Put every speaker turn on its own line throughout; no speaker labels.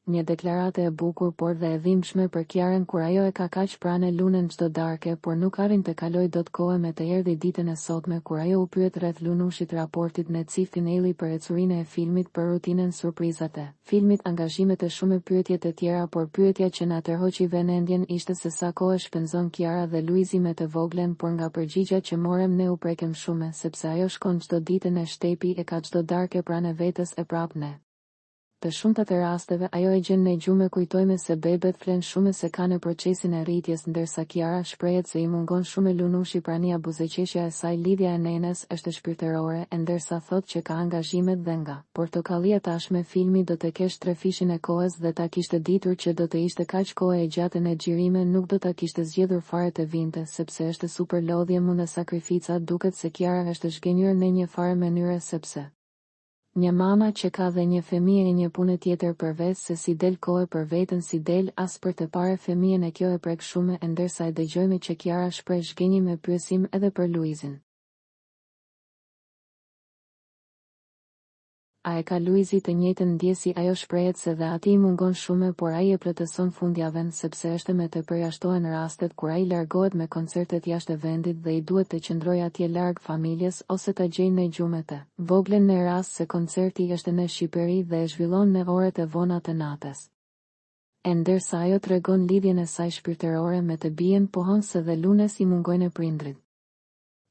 Një deklarate e bukur por dhe e dhimbshme për Kiarën kur ajo e ka kaq pranë lunën çdo darke, por nuk arrin të kaloj dot kohë me të erdhi ditën e sotme kur ajo u pyet rreth lunushit raportit me Cifinelli për ecurinë e filmit, për rutinën, surprizate, filmit, angazhimet e shumë pyetje të tjera, por pyetja që na tërhoqi vëmendjen ishte se sa kohë shpenzon Kiara dhe Luizi me të voglen, por nga përgjigjja që morëm ne u prekem shumë, sepse ajo shkon çdo ditën e shtepi, e ka çdo darke pranë vetes e prap ne. Të shumta të rasteve ajo e gjen ne gjumë, kujtojmë se bebet flen shumë se ka në procesin e rritjes, ndërsa Kiara shprehet se i mungon shumë lunushi, prania, buzëqeshja e saj, lidhja e nenes është shpirtërore, e ndërsa thot që ka angazhimet dhe nga portokallia tashme filmi do të kesh 3 fishin e kohës dhe ta kishte ditur që do të ishte kaq kohë e gjatë në xhirime, nuk do ta kishte zgjedhur fare të vinte, sepse është super lodhje mund dhe sakrifica. Duket se Kiara është zgjenjur në një farë mënyre, sepse një mama që ka dhe një fëmijë e një punë tjetër përveç se si del kohë për veten, si del as për të parë fëmijën, e kjo e prek shumë, e ndërsa e dëgjojmë që Kiara shpreh zgjenjim me pyesim edhe për Luizin. A e ka Luizi të njëjtën ndjesi? Ajo shprehet se dhe atij mungon shumë, por ai e plotëson fundjavën, sepse është me të përjashtohen rastet kur ai largohet me koncertet jashtë vendit dhe i duhet të qëndrojë atje larg familjes ose ta gjejnë në gjumet e voglen në rast se koncerti është në Shqipëri dhe e zhvillon në orët e vona të natës. E ndërsa ajo tregon lidhjen e saj shpirtërore me të bien, pohon se dhe lunes i mungojnë prindrit.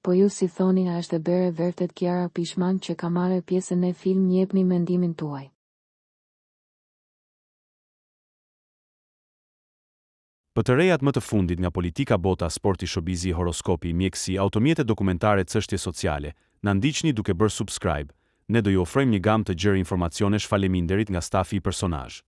Po ju si thoni, a është e bere vërtet Kiara pishman që ka marrë pjesën në film? Jepni mendimin tuaj.
Për të rejat më të fundit nga politika, bota, sporti, showbizi, horoskopi, mjekësi, automjete, dokumentare, çështje sociale, na ndiqni duke bërë subscribe. Ne do ju ofrojmë një gamë të gjerë informacionesh. Faleminderit nga stafi i personazh.